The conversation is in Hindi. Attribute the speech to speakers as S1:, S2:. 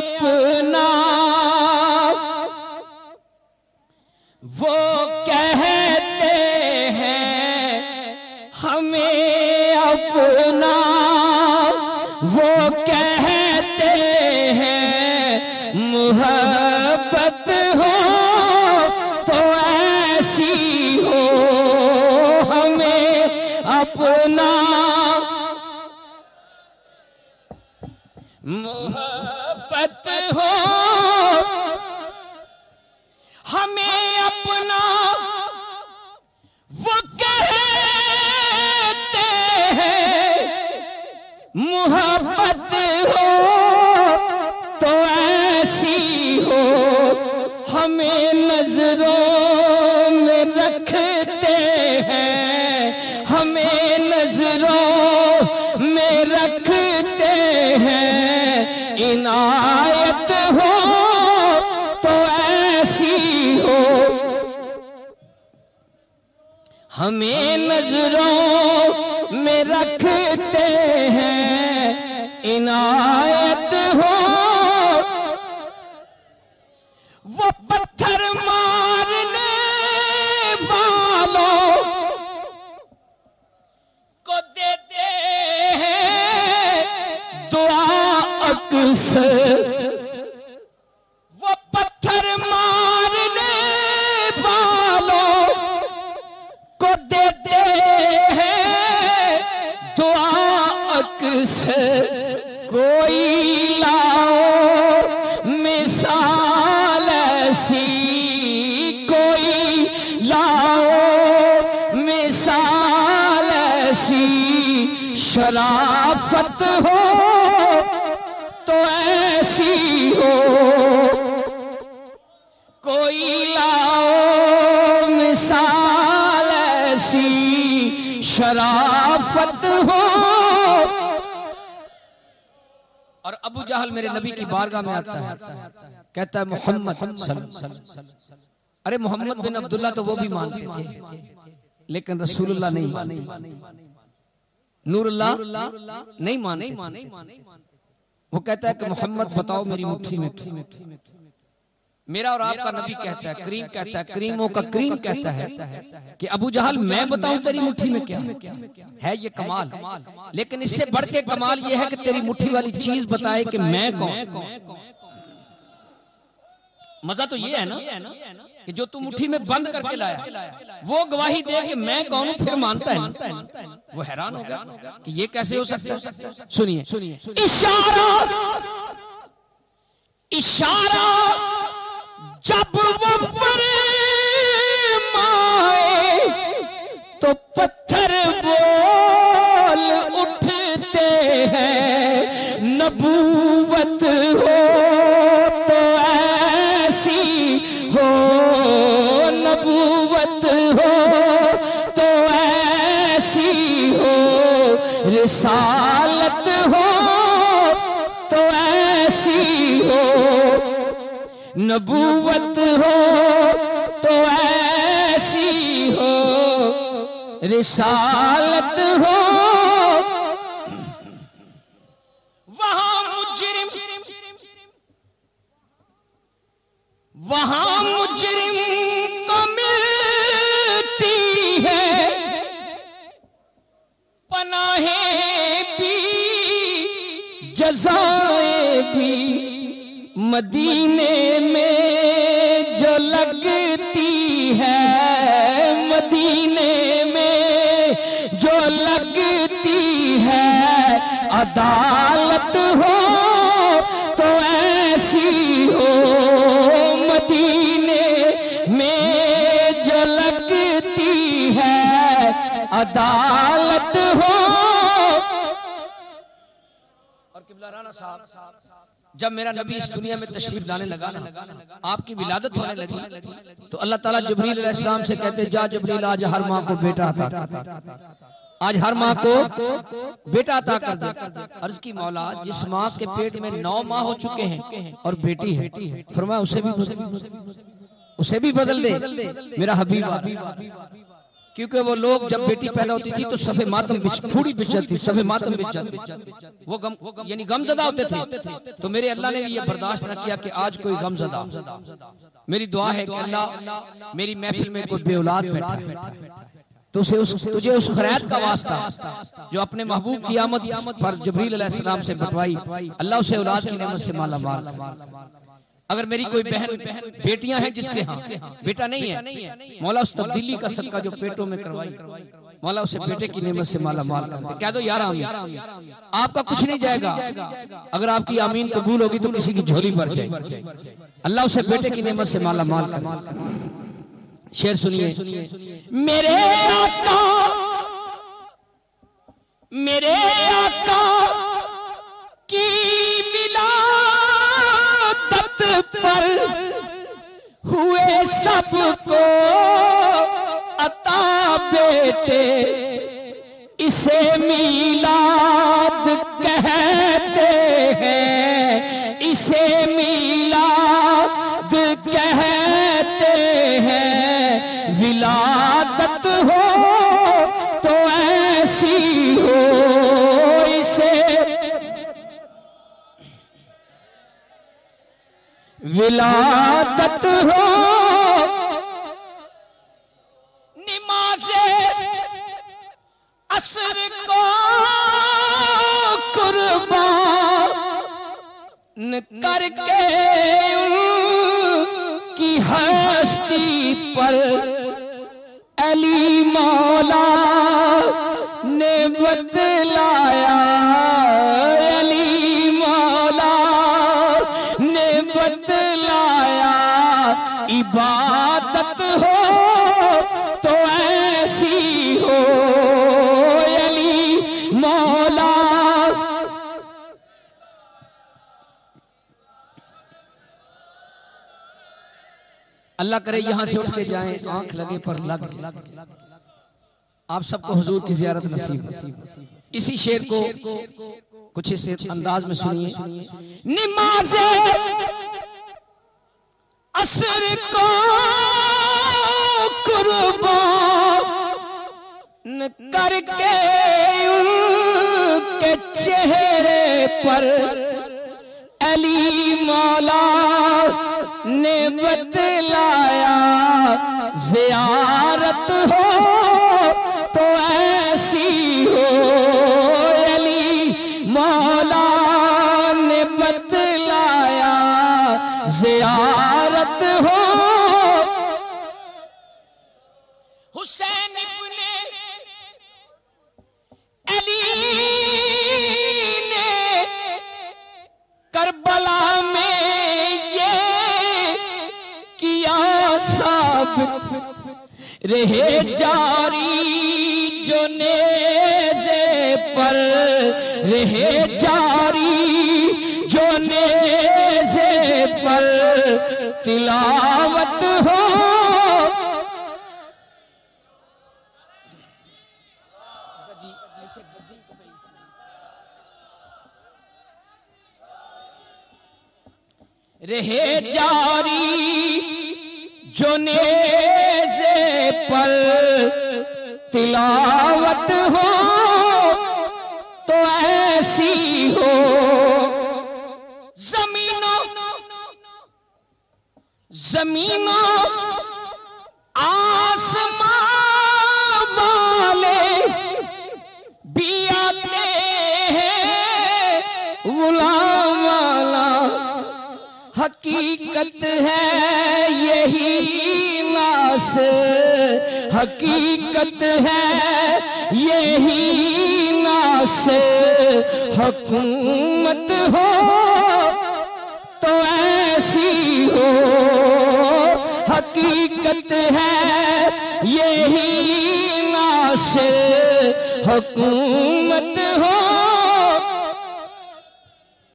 S1: अपना वो कहते हैं, हमें अपना वो कहते हैं। मोहब्बत हो तो ऐसी हो, हमें अपना मोहब्बत हो, हमें अपना वो कहते हैं। मोहब्बत हो तो ऐसी हो, हमें नजरों में रखते हैं, हमें नजरों में रखते हैं। इनायत हो तो ऐसी हो, हमें नजरों में रखते हैं। इनायत हो वो पत्थर मारने वालों को देते हैं दुआ अक्सर। वो पत्थर मारने वालों को देते हैं दुआ अक्सर। कोई लाओ मिसाल ऐसी, कोई लाओ मिसाल ऐसी। शराफत हो तो ऐसी हो, कोई लाओ मिसाल ऐसी। शराफत हो। और अबू जहल मेरे नबी की बारगाह में आता है, कहता है मोहम्मद अरे मोहम्मद बिन अब्दुल्ला तो वो भी मानते थे, लेकिन रसूलुल्लाह नहीं माने, नूरुल्लाह नहीं माने। वो कहता है कि मोहम्मद बताओ मेरी मुट्ठी में। मेरा और आपका नबी कहता है, करीम कहता है, करीमों का करीम कहता है कि अबू जहल मैं बताऊं तेरी मुट्ठी में क्या है। ये कमाल। लेकिन इससे बढ़ के कमाल ये है कि तेरी मुट्ठी वाली चीज बताए कि मैं कौन। मजा तो ये है ना कि जो तू मुट्ठी में बंद करके लाया वो गवाही दे कि मैं कौन हूं, फिर मानता है। वो हैरान हो गया कि ये कैसे हो सकता है। सुनिए, इशारा इशारा जब वो फरमाए तो पत्थर बोल उठते हैं। नबूवत हो तो ऐसी हो, नबूवत हो तो ऐसी हो। रिसालत हो तो ऐसी हो, नबूवत हो तो ऐसी हो। रिसालत हो। वहां मुजरिम को मिलती है पनाहें भी जज़ाएं भी। मदीने में जो लगती है, मदीने में जो लगती है। अदालत हो तो ऐसी हो, मदीने में जो लगती है। अदालत हो। और किबला राना साहब, जब मेरा नबी इस दुनिया में तशरीफ लाने लगा ना, आपकी विलादत होने लगी, तो अल्लाह ताला जिब्रील अलैहिस्सलाम से कहते, जा जिब्रील आज हर माँ को बेटा अता कर, आज हर माँ को बेटा अता कर दे। अर्ज की मौला, जिस माँ के पेट में 9 माह हो चुके हैं और बेटी है, फरमाया उसे भी बदल दे मेरा हबीब। क्योंकि वो लोग जब बेटी पैदा होती थी तो सफे मातम फूड़ी बिछ जाती, सफे मातम बिछ जाती, वो गम यानी गमजदा होते थे। तो मेरे अल्लाह ने भी ये बर्दाश्त न किया कि आज कोई गमजदा। मेरी दुआ है कि अल्लाह मेरी महफिल में कोई बेऔलाद बैठा है तो तुझे उस खैरात का वास्ता जो अपने महबूब की आमद पर जिब्रील अलैहिस्सलाम से बटवाई, अल्लाह उसे औलाद की नेमत से माला माल। अगर मेरी कोई बहन बेटियां हैं जिसके यहाँ बेटा नहीं है, मौला उस तब्दीली का सदका जो पेटों में करवाई, मौला उसे बेटे की नेमत से माला माल कर दे। कह दो यार आमीन। आपका कुछ नहीं जाएगा, अगर आपकी आमीन कबूल होगी तो किसी की झोली भर जाएगी। अल्लाह उसे बेटे की नेमत से माला माल कर दे। शेर सुनिए। मेरे आका की विलादत पर हुए सबको अता बेटे, इसे मीलाद कहते हैं, इसे मीलाद कहते हैं। विलादत हो तो ऐसी हो, इसे विलादत हो। नमाज़े असर को कुर्बान करके की हस्ती पर अली मौला ने बतलाया, अली मौला ने बतलाया। इबादत हो तो ऐसी हो, अली मौला। अल्लाह करे यहां से उठ के जाएं, आंख लगे पर लग आप सबको हुजूर की ज़ियारत नसीब। इसी शेर को कुछ इस अंदाज में सुनिए। नमाज़े असर को कुर्बान करके उनके चेहरे पर अली मौला ने बतलाया। ज़ियारत हो तो ऐसी हो, अली मौला ने बतलाया। ज़ियारत हो। हुसैन इब्ने अली ने करबला में ये किया साबित, रहे जारी जो नेज़े पर, रहे जारी जो नेज़े पर। तिलावत हो रहे जारी जो नेज़े पर। तिलावत हो तो ऐसी हो। जमीनों आसमां वाले भी आते हैं गुलाम वाला। हकीकत है यही नास, हकीकत है यही नास। हुकूमत हो तो ऐसी हो, हकीकत है यही नास। हुकूमत हो